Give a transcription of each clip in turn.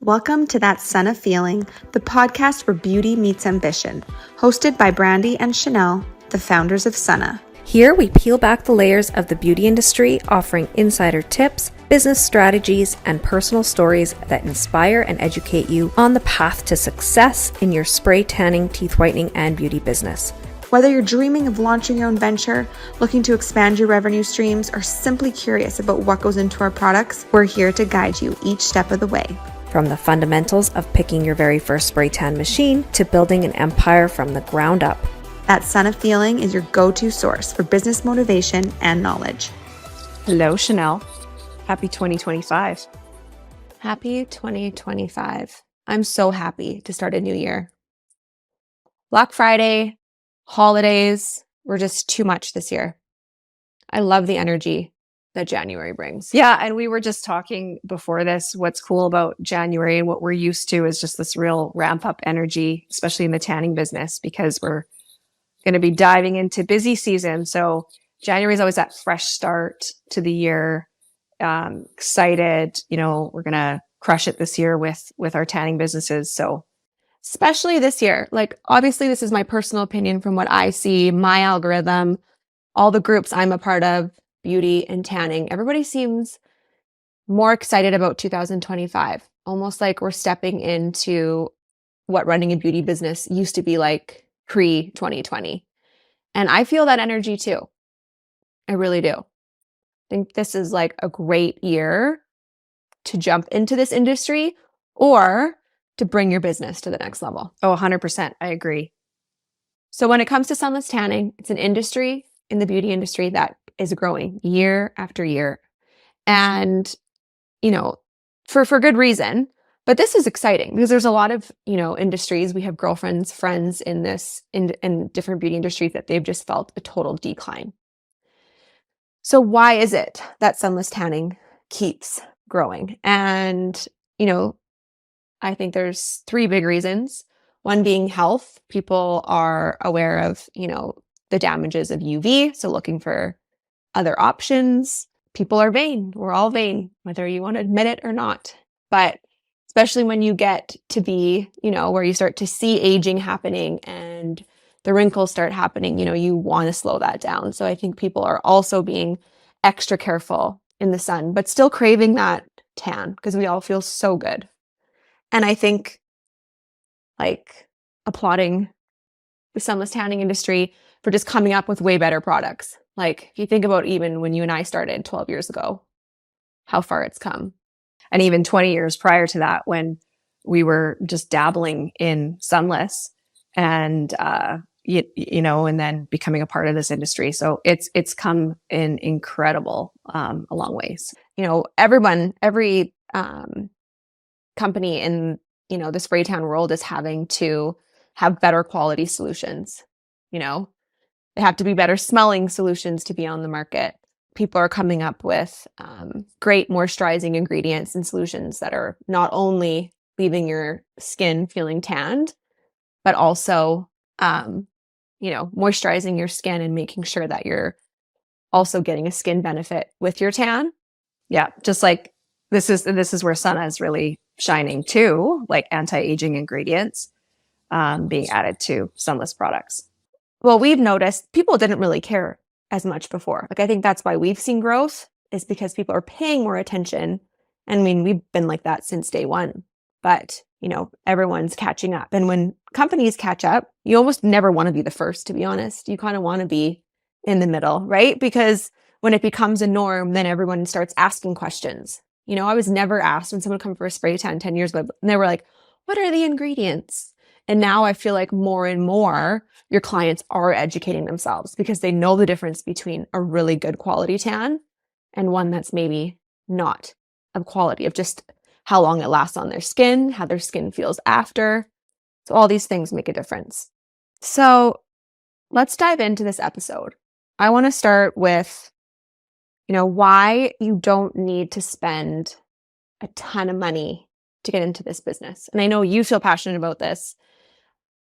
Welcome to That Sunna Feeling, the podcast where beauty meets ambition, hosted by Brandi and Shannelle, the founders of Sunna. Here we peel back the layers of the beauty industry, offering insider tips, business strategies, and personal stories that inspire and educate you on the path to success in your spray tanning, teeth whitening, and beauty business. Whether you're dreaming of launching your own venture, looking to expand your revenue streams, or simply curious about what goes into our products, we're here to guide you each step of the way. From the fundamentals of picking your very first spray tan machine to building an empire from the ground up. That Sunna Feeling is your go-to source for business motivation and knowledge. Hello, Shannelle. Happy 2025. Happy 2025. I'm so happy to start a new year. Black Friday, holidays were just too much this year. I love the energy that January brings. Yeah, and we were just talking before this, what's cool about January and what we're used to is just this real ramp up energy, especially in the tanning business, because we're going to be diving into busy season. So January is always that fresh start to the year. Excited, we're going to crush it this year with our tanning businesses. So especially this year, obviously this is my personal opinion from what I see, my algorithm, all the groups I'm a part of, beauty and tanning. Everybody seems more excited about 2025, almost like we're stepping into what running a beauty business used to be like pre-2020. And I feel that energy too. I really do. I think this is like a great year to jump into this industry or to bring your business to the next level. Oh, 100%. I agree. So when it comes to sunless tanning, it's an industry in the beauty industry that is growing year after year. And, for good reason. But this is exciting because there's a lot of, industries. We have girlfriends, friends in different beauty industries that they've just felt a total decline. So why is it that sunless tanning keeps growing? And, I think there's three big reasons. One being health. People are aware of, the damages of UV. So looking for other options. People are vain. We're all vain, whether you want to admit it or not. But especially when you get to be, where you start to see aging happening and the wrinkles start happening, you want to slow that down. So I think people are also being extra careful in the sun, but still craving that tan because we all feel so good. And I think applauding the sunless tanning industry for just coming up with way better products. If you think about even when you and I started 12 years ago, how far it's come. And even 20 years prior to that, when we were just dabbling in Sunless and, and then becoming a part of this industry. So it's come in incredible, a long ways. Every company in, the spray tan world is having to have better quality solutions. They have to be better smelling solutions to be on the market. People are coming up with great moisturizing ingredients and solutions that are not only leaving your skin feeling tanned, but also, moisturizing your skin and making sure that you're also getting a skin benefit with your tan. Yeah, just like this is where Sunna is really shining too, like anti-aging ingredients being added to sunless products. Well, we've noticed people didn't really care as much before. I think that's why we've seen growth is because people are paying more attention. I mean, we've been like that since day one, but everyone's catching up. And when companies catch up, you almost never want to be the first, to be honest. You kind of want to be in the middle, right? Because when it becomes a norm, then everyone starts asking questions. I was never asked when someone come for a spray tan 10 years ago, and they were like, what are the ingredients? And now I feel like more and more your clients are educating themselves because they know the difference between a really good quality tan and one that's maybe not of quality, of just how long it lasts on their skin, how their skin feels after. So all these things make a difference. So let's dive into this episode. I want to start with, why you don't need to spend a ton of money to get into this business. And I know you feel passionate about this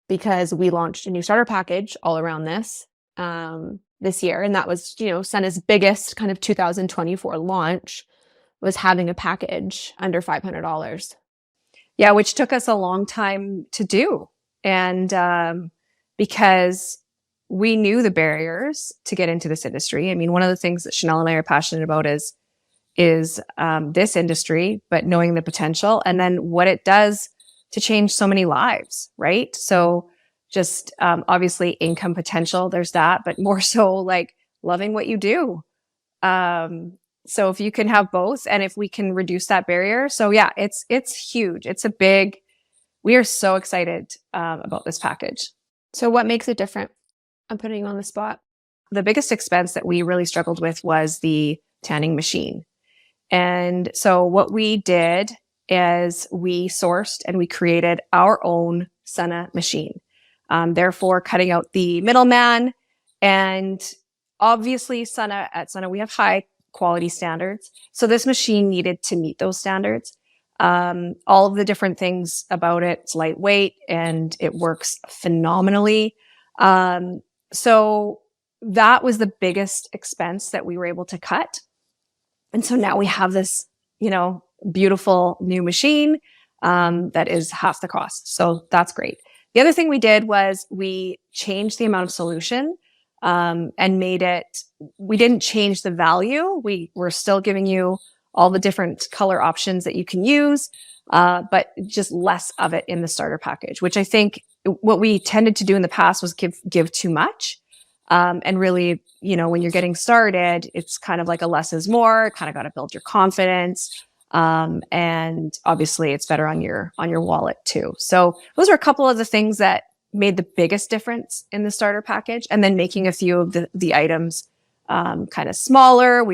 because we launched a new starter package all around this year. And that was, Sunna's biggest kind of 2024 launch was having a package under $500. Yeah, which took us a long time to do. And because we knew the barriers to get into this industry. I mean, one of the things that Shannelle and I are passionate about is this industry, but knowing the potential and then what it does to change so many lives, right? So just obviously income potential, there's that, but more so like loving what you do. So if you can have both and if we can reduce that barrier. So yeah, it's huge. It's a big, we are so excited about this package. So what makes it different? I'm putting you on the spot. The biggest expense that we really struggled with was the tanning machine. And so what we did is we sourced and we created our own Sunna machine, therefore cutting out the middleman. And obviously at Sunna, we have high quality standards. So this machine needed to meet those standards. All of the different things about it, it's lightweight and it works phenomenally. So that was the biggest expense that we were able to cut. And so now we have this, beautiful new machine that is half the cost. So that's great. The other thing we did was we changed the amount of solution and we didn't change the value. We're still giving you all the different color options that you can use, but just less of it in the starter package, which I think what we tended to do in the past was give too much. And really, when you're getting started, it's kind of like a less is more, kind of got to build your confidence. And obviously it's better on your wallet too. So those are a couple of the things that made the biggest difference in the starter package. And then making a few of the items, kind of smaller.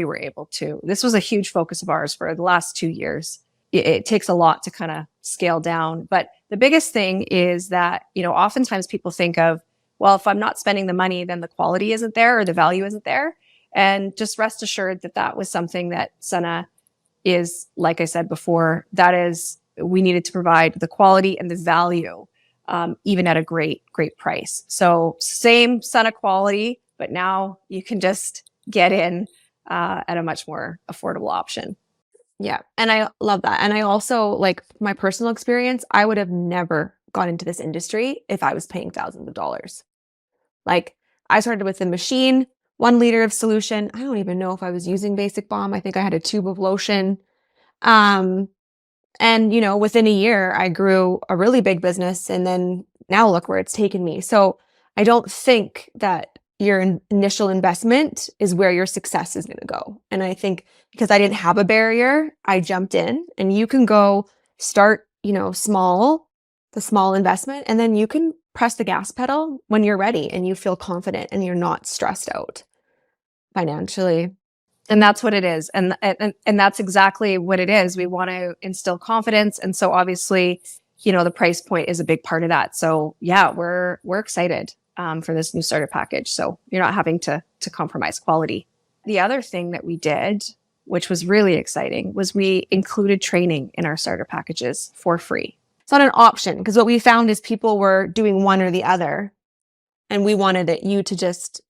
This was a huge focus of ours for the last 2 years. It takes a lot to kind of scale down. But the biggest thing is that, oftentimes people think of, well, if I'm not spending the money, then the quality isn't there or the value isn't there. And just rest assured that was something that Sunna is, like I said before, we needed to provide the quality and the value, even at a great, great price. So same Sunna quality, but now you can just get in at a much more affordable option. Yeah. And I love that. And I also, like, my personal experience, I would have never gone into this industry if I was paying thousands of dollars. Like, I started with the machine, 1 liter of solution. I don't even know if I was using Basic Balm. I think I had a tube of lotion. And, within a year, I grew a really big business. And then now look where it's taken me. So I don't think that your initial investment is where your success is going to go. And I think because I didn't have a barrier, I jumped in, and you can go start, small, the small investment, and then you can press the gas pedal when you're ready and you feel confident and you're not stressed out financially. And that's what it is. And that's exactly what it is. We want to instill confidence. And so obviously, the price point is a big part of that. So yeah, we're excited for this new starter package. So you're not having to compromise quality. The other thing that we did, which was really exciting, was we included training in our starter packages for free. It's not an option, because what we found is people were doing one or the other, and we wanted you to just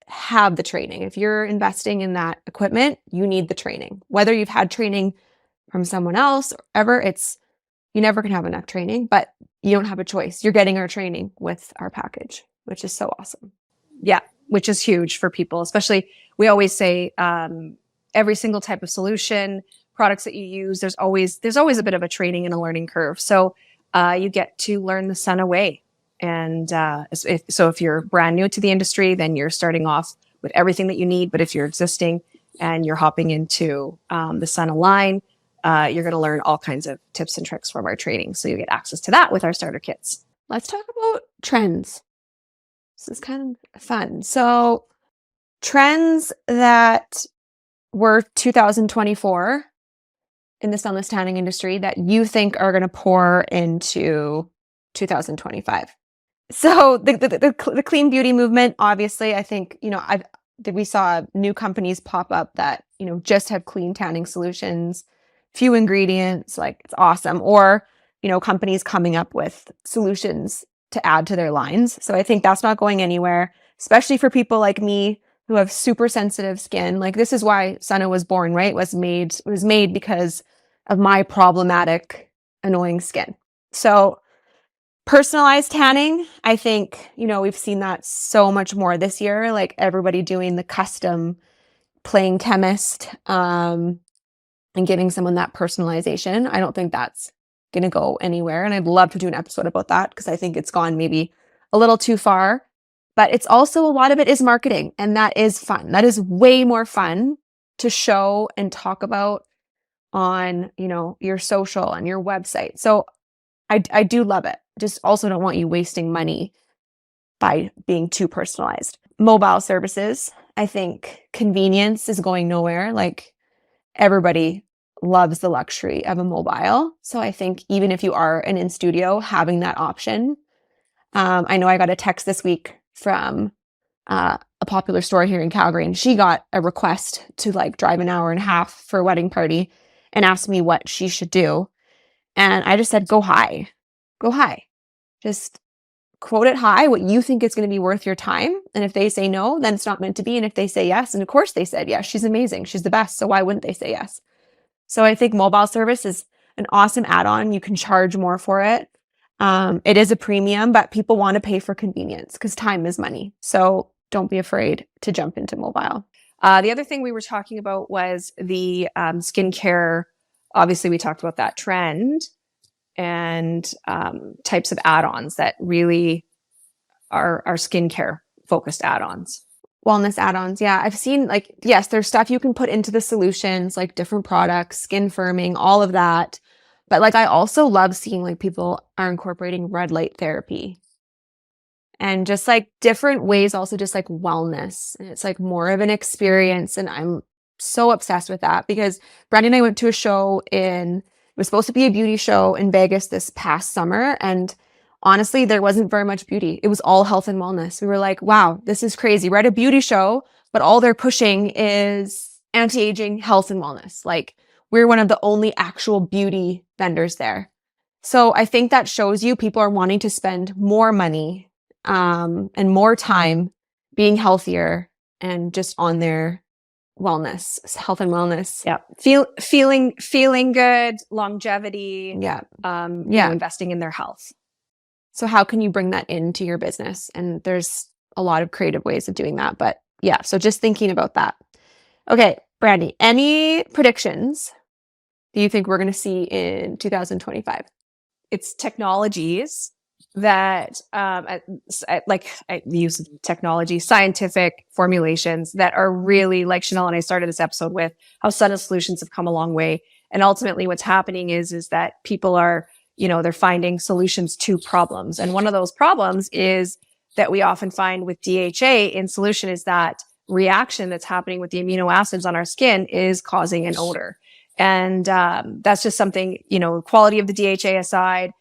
have the training. If you're investing in that equipment, you need the training. Whether you've had training from someone else or ever, you never can have enough training, but you don't have a choice. You're getting our training with our package, which is so awesome. Yeah, which is huge for people, especially, we always say every single type of solution, products that you use, there's always a bit of a training and a learning curve. So you get to learn the Sunna way. And if you're brand new to the industry, then you're starting off with everything that you need. But if you're existing and you're hopping into the Sunna line, you're going to learn all kinds of tips and tricks from our training. So you get access to that with our starter kits. Let's talk about trends. This is kind of fun. So trends that were 2024 in the sunless tanning industry that you think are going to pour into 2025? So the clean beauty movement, obviously, I think, we saw new companies pop up that, just have clean tanning solutions, few ingredients, like, it's awesome. Or, companies coming up with solutions to add to their lines. So I think that's not going anywhere, especially for people like me who have super sensitive skin. Like, this is why Sunna was born, right? It was made because of my problematic annoying skin. So personalized tanning, I think, we've seen that so much more this year, like everybody doing the custom playing chemist, and giving someone that personalization. I don't think that's going to go anywhere. And I'd love to do an episode about that because I think it's gone maybe a little too far. But it's also a lot of it is marketing, and that is fun. That is way more fun to show and talk about on, your social and your website. So I do love it. Just also don't want you wasting money by being too personalized. Mobile services, I think convenience is going nowhere. Like everybody loves the luxury of a mobile. So I think even if you are an in studio, having that option. I know I got a text this week from a popular store here in Calgary, and she got a request to like drive an hour and a half for a wedding party and asked me what she should do. And I just said, go high. Just quote it high, what you think is going to be worth your time. And if they say no, then it's not meant to be. And if they say yes, and of course they said yes, she's amazing, she's the best. So why wouldn't they say yes? So I think mobile service is an awesome add-on. You can charge more for it. It is a premium, but people want to pay for convenience because time is money. So don't be afraid to jump into mobile. The other thing we were talking about was the skincare. Obviously, we talked about that trend and types of add-ons that really are skincare focused add-ons. Wellness add-ons. Yeah. I've seen yes, there's stuff you can put into the solutions, like different products, skin firming, all of that. But I also love seeing people are incorporating red light therapy and just different ways, also just wellness. And it's more of an experience. And I'm so obsessed with that because Brandi and I went to a show it was supposed to be a beauty show in Vegas this past summer. And honestly, there wasn't very much beauty. It was all health and wellness. We were like, wow, this is crazy. We're at a beauty show, but all they're pushing is anti-aging, health and wellness. We're one of the only actual beauty vendors there. So I think that shows you people are wanting to spend more money and more time being healthier and just on their wellness, health and wellness. Yeah. Feeling good, longevity. Yeah. Investing in their health. So how can you bring that into your business? And there's a lot of creative ways of doing that. But yeah, so just thinking about that. Okay, Brandi, any predictions do you think we're going to see in 2025? It's technologies that, I use technology, scientific formulations that are really, like Shannelle and I started this episode with, how Sunna solutions have come a long way. And ultimately what's happening is that people are, they're finding solutions to problems. And one of those problems is that we often find with DHA in solution is that reaction that's happening with the amino acids on our skin is causing an odor. And that's just something, quality of the DHA aside,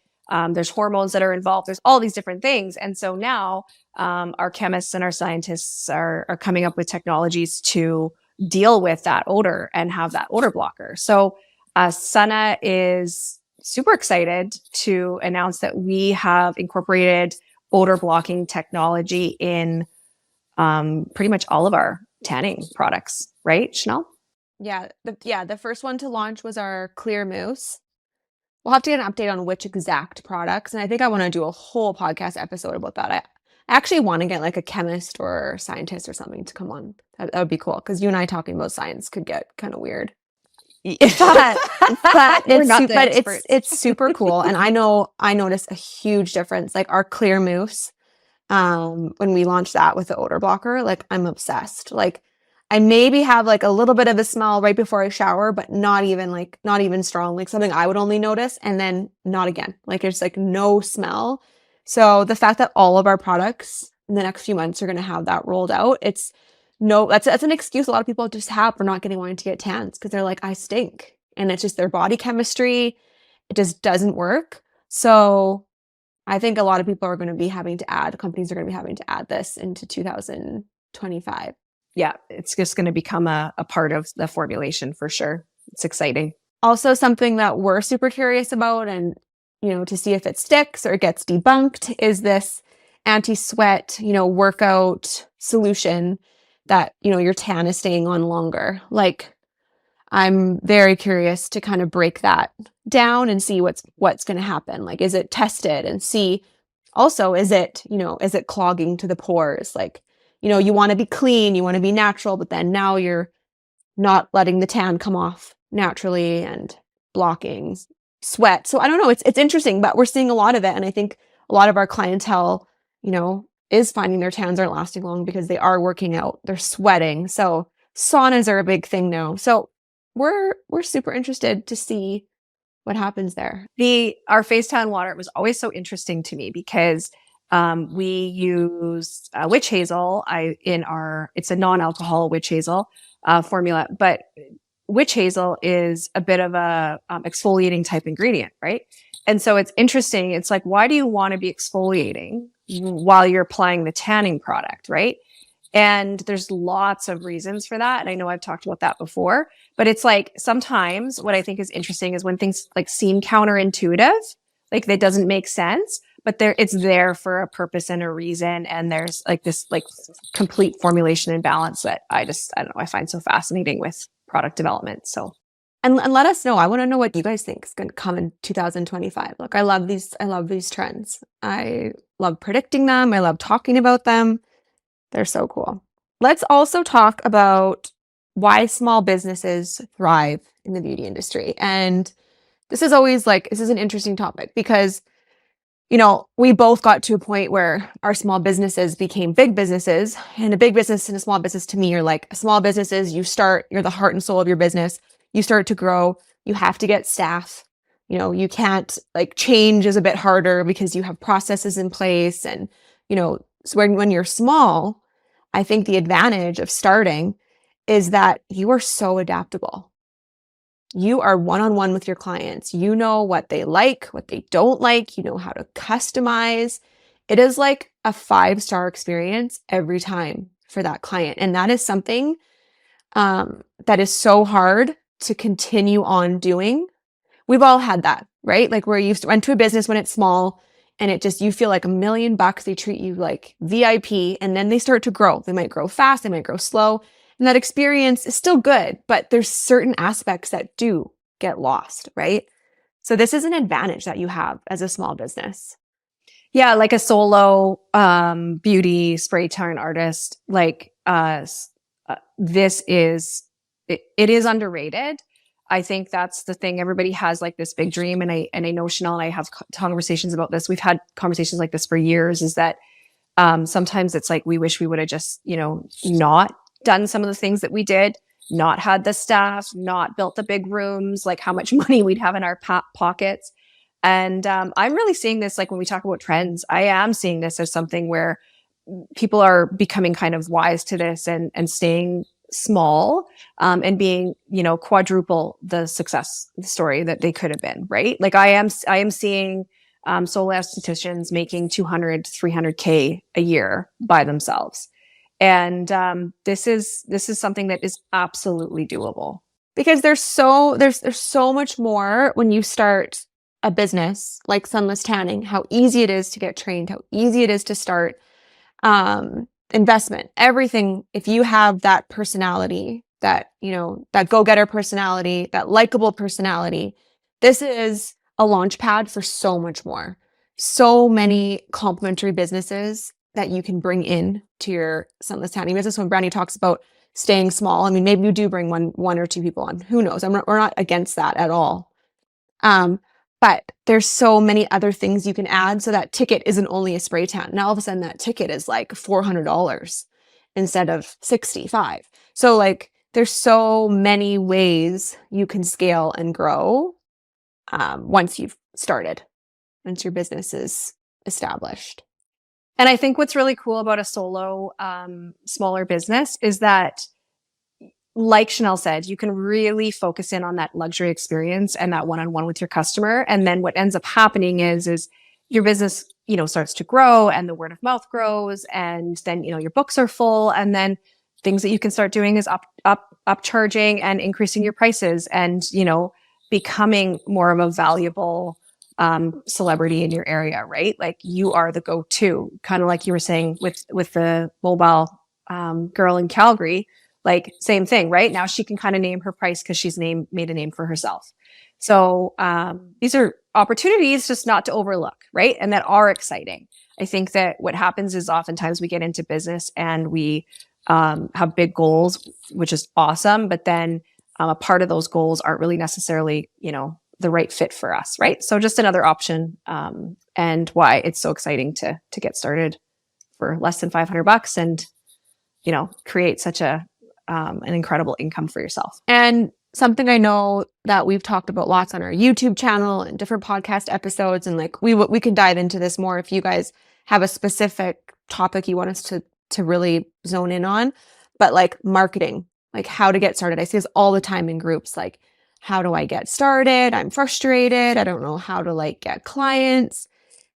there's hormones that are involved. There's all these different things. And so now our chemists and our scientists are coming up with technologies to deal with that odor and have that odor blocker. So Sunna is super excited to announce that we have incorporated odor blocking technology in pretty much all of our tanning products, right, Shannelle? Yeah. The first one to launch was our clear mousse. We'll have to get an update on which exact products. And I think I want to do a whole podcast episode about that. I actually want to get a chemist or scientist or something to come on. That would be cool. Because you and I talking about science could get kind of weird. But it's super cool. And I noticed a huge difference. Our clear mousse, when we launched that with the odor blocker, I'm obsessed. I maybe have a little bit of a smell right before I shower, but not even strong, something I would only notice and then not again. There's no smell. So the fact that all of our products in the next few months are going to have that rolled out, that's an excuse a lot of people just have for not wanting to get tans because they're I stink. And it's just their body chemistry. It just doesn't work. So I think a lot of people are going to be companies are going to be having to add this into 2025. Yeah, it's just going to become a part of the formulation for sure. It's exciting. Also, something that we're super curious about and, to see if it sticks or it gets debunked is this anti-sweat, workout solution that, your tan is staying on longer. I'm very curious to kind of break that down and see what's going to happen. Like, is it tested, and see also, is it clogging to the pores? Like, you want to be clean, you want to be natural, but then now you're not letting the tan come off naturally and blocking sweat. So I don't know, it's interesting, but we're seeing a lot of it. And I think a lot of our clientele, is finding their tans aren't lasting long because they are working out, they're sweating. So saunas are a big thing now. So we're super interested to see what happens there. Our face tan water, it was always so interesting to me because we use witch hazel. It's a non-alcohol witch hazel formula, but witch hazel is a bit of a exfoliating type ingredient, right? And so it's interesting. It's like, why do you want to be exfoliating while you're applying the tanning product, right? And there's lots of reasons for that. And I know I've talked about that before, but it's like sometimes what I think is interesting is when things like seem counterintuitive, like that doesn't make sense, but it's there for a purpose and a reason. And there's like this like complete formulation and balance that I don't know, I find so fascinating with product development. So, and let us know. I want to know what you guys think is going to come in 2025. Look, I love these trends. I love predicting them. I love talking about them. They're so cool. Let's also talk about why small businesses thrive in the beauty industry. And this is an interesting topic because, we both got to a point where our small businesses became big businesses, and a big business and a small business to me are like small businesses. You're the heart and soul of your business. You start to grow. You have to get staff. You can't change is a bit harder because you have processes in place. And, so when you're small, I think the advantage of starting is that you are so adaptable. You are one-on-one with your clients. You know what they like, what they don't like. You know how to customize. It is like a 5-star experience every time for that client. And that is something that is so hard to continue on doing. We've all had that, right? Like where you went to a business when it's small and you feel like $1 million, they treat you like VIP, and then they start to grow. They might grow fast, they might grow slow. And that experience is still good, but there's certain aspects that do get lost, right? So this is an advantage that you have as a small business. Yeah, like a solo beauty spray tan artist, this is it is underrated. I think that's the thing. Everybody has like this big dream, and I know Shannelle and I have conversations about this. We've had conversations like this for years. Is that sometimes it's like we wish we would have just not done some of the things that we did, not had the staff, not built the big rooms, like how much money we'd have in our pockets. And I'm really seeing this, like when we talk about trends, I am seeing this as something where people are becoming kind of wise to this and staying small and being, quadruple the success story that they could have been, right? Like I am seeing solo estheticians making 200, 300K a year by themselves. And this is something that is absolutely doable. Because there's so much more when you start a business like Sunless Tanning, how easy it is to get trained, how easy it is to start, investment, everything. If you have that personality, that go-getter personality, that likable personality, this is a launch pad for so much more. So many complementary businesses that you can bring in to your Sunless Tanning business. When Brandi talks about staying small, I mean, maybe you do bring one or two people on. Who knows? We're not against that at all. But there's so many other things you can add. So that ticket isn't only a spray tan. Now all of a sudden that ticket is like $400 instead of $65. So like there's so many ways you can scale and grow once you've started, once your business is established. And I think what's really cool about a solo, smaller business is that, like Shannelle said, you can really focus in on that luxury experience and that one-on-one with your customer. And then what ends up happening is your business, starts to grow and the word of mouth grows. And then, your books are full. And then things that you can start doing is upcharging and increasing your prices and, becoming more of a valuable celebrity in your area, right? Like you are the go-to, kind of like you were saying with the mobile girl in Calgary. like same thing, right? Now she can kind of name her price because she's made a name for herself. So these are opportunities just not to overlook, right? And that are exciting. I think that what happens is oftentimes we get into business and we have big goals, which is awesome. But then a part of those goals aren't really necessarily, the right fit for us, right? So just another option, and why it's so exciting to get started for less than $500 and, create such an incredible income for yourself. And something I know that we've talked about lots on our YouTube channel and different podcast episodes, and like we can dive into this more if you guys have a specific topic you want us to really zone in on, but like marketing, like how to get started. I see this all the time in groups, like, how do I get started? I'm frustrated. I don't know how to like get clients.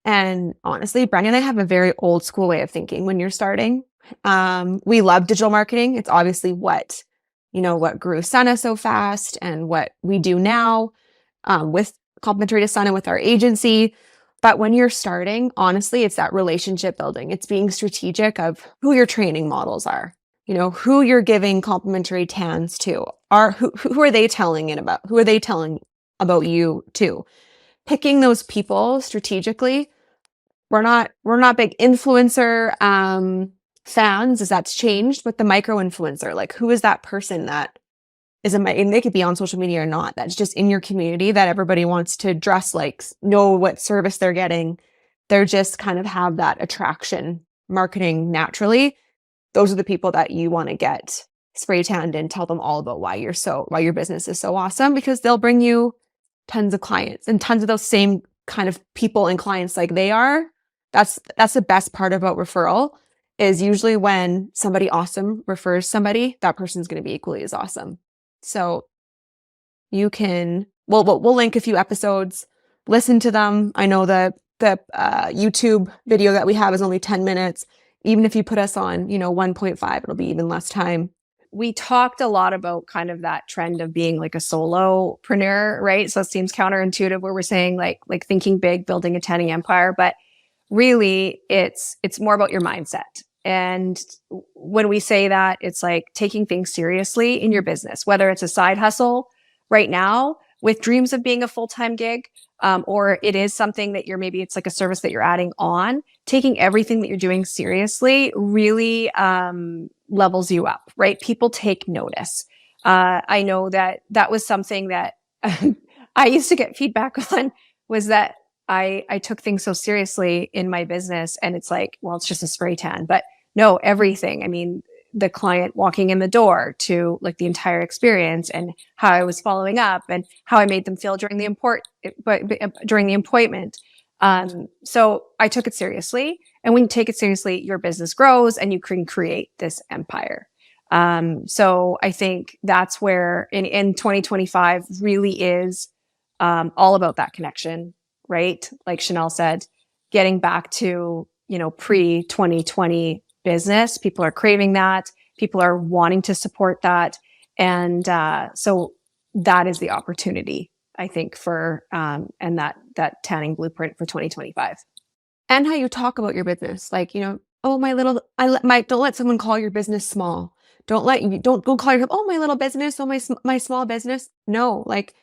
And honestly, Brandi and I have a very old school way of thinking when you're starting. We love digital marketing. It's obviously what grew Sunna so fast and what we do now with complementary to Sunna with our agency. But when you're starting, honestly, it's that relationship building. It's being strategic of who your training models are, who you're giving complimentary tans to, who are they telling it about? Who are they telling about you to? Picking those people strategically. We're not big influencer fans, as that's changed, but the micro influencer, like who is that person that is and they could be on social media or not, that's just in your community that everybody wants to dress like, know what service they're getting. They're just kind of have that attraction marketing naturally. Those are the people that you want to get spray tanned and tell them all about why your business is so awesome, because they'll bring you tons of clients and tons of those same kind of people and clients like they are. That's the best part about referral, is usually when somebody awesome refers somebody, that person's going to be equally as awesome. So you can, we'll link a few episodes, listen to them. I know the YouTube video that we have is only 10 minutes. Even if you put us on, 1.5, it'll be even less time. We talked a lot about kind of that trend of being like a solopreneur, right? So it seems counterintuitive where we're saying like thinking big, building a tanning empire, but really it's more about your mindset. And when we say that, it's like taking things seriously in your business, whether it's a side hustle right now with dreams of being a full-time gig, or it is something that maybe it's like a service that you're adding on. Taking everything that you're doing seriously really levels you up, right? People take notice. I know that was something that I used to get feedback on, was that I took things so seriously in my business, and it's like, well, it's just a spray tan, but no, everything. I mean, the client walking in the door to like the entire experience and how I was following up and how I made them feel during the appointment. So I took it seriously, and when you take it seriously, your business grows and you can create this empire. So I think that's where in 2025 really is, all about that connection, right? Like Shannelle said, getting back to, pre 2020 business. People are craving that. People are wanting to support that. And so that is the opportunity, I think, for and that tanning blueprint for 2025. And how you talk about your business, like, oh, don't let someone call your business small. Don't go call yourself, oh, my little business, oh, my small business. No, like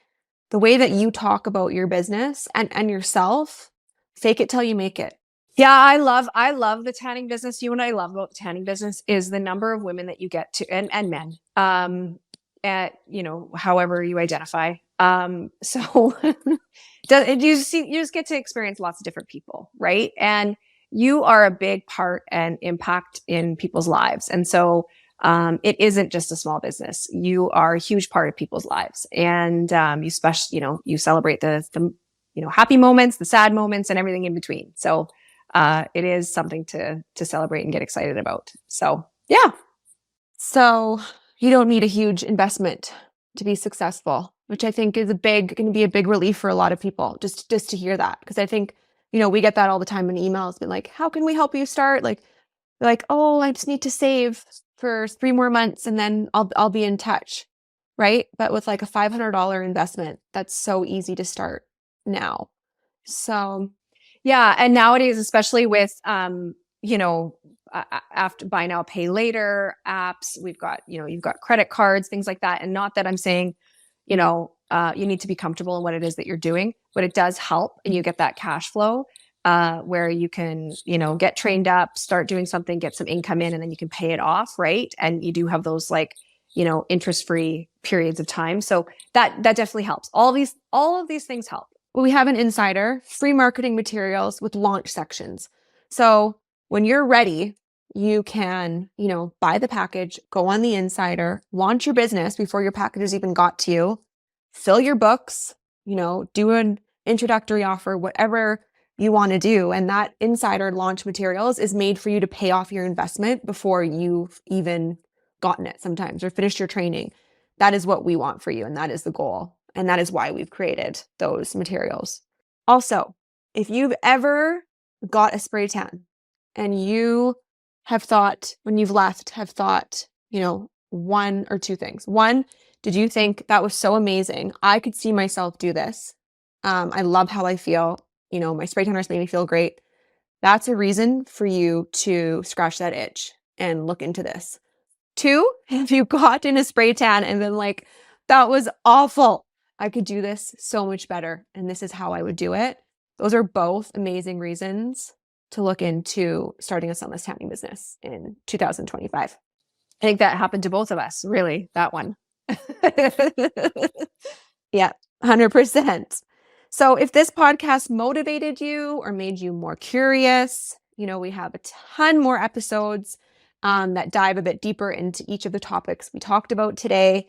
the way that you talk about your business and yourself, fake it till you make it. Yeah, I love the tanning business. You and I love about the tanning business is the number of women that you get to, and men, at, however you identify. So you just get to experience lots of different people, right? And you are a big part and impact in people's lives. And so, it isn't just a small business. You are a huge part of people's lives. And, you celebrate the happy moments, the sad moments, and everything in between. So, it is something to celebrate and get excited about. So, yeah. So you don't need a huge investment to be successful, which I think is going to be a big relief for a lot of people, just to hear that. Because I think, we get that all the time in emails, been like, how can we help you start? Like, oh, I just need to save for 3 more months and then I'll be in touch. Right. But with like a $500 investment, that's so easy to start now. So yeah. And nowadays, especially with, after buy now, pay later apps. We've got, you've got credit cards, things like that. And not that I'm saying, you need to be comfortable in what it is that you're doing, but it does help. And you get that cash flow where you can, get trained up, start doing something, get some income in, and then you can pay it off. Right. And you do have those interest-free periods of time. So that definitely helps. All of these things help. We have an insider, free marketing materials with launch sections. So when you're ready, you can, buy the package, go on the insider, launch your business before your packages even got to you, fill your books, do an introductory offer, whatever you want to do. And that insider launch materials is made for you to pay off your investment before you've even gotten it sometimes or finished your training. That is what we want for you. And that is the goal. And that is why we've created those materials. Also, if you've ever got a spray tan and you have thought, when you've left, one or two things. One, did you think that was so amazing? I could see myself do this. I love how I feel. My spray tanners made me feel great. That's a reason for you to scratch that itch and look into this. Two, have you gotten a spray tan and been like, that was awful. I could do this so much better. And this is how I would do it. Those are both amazing reasons to look into starting a sunless tanning business in 2025. I think that happened to both of us, really, that one. Yeah, 100%. So if this podcast motivated you or made you more curious, we have a ton more episodes that dive a bit deeper into each of the topics we talked about today.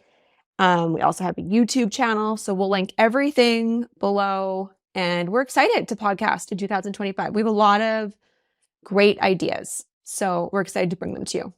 We also have a YouTube channel, so we'll link everything below. And we're excited to podcast in 2025. We have a lot of great ideas, so we're excited to bring them to you.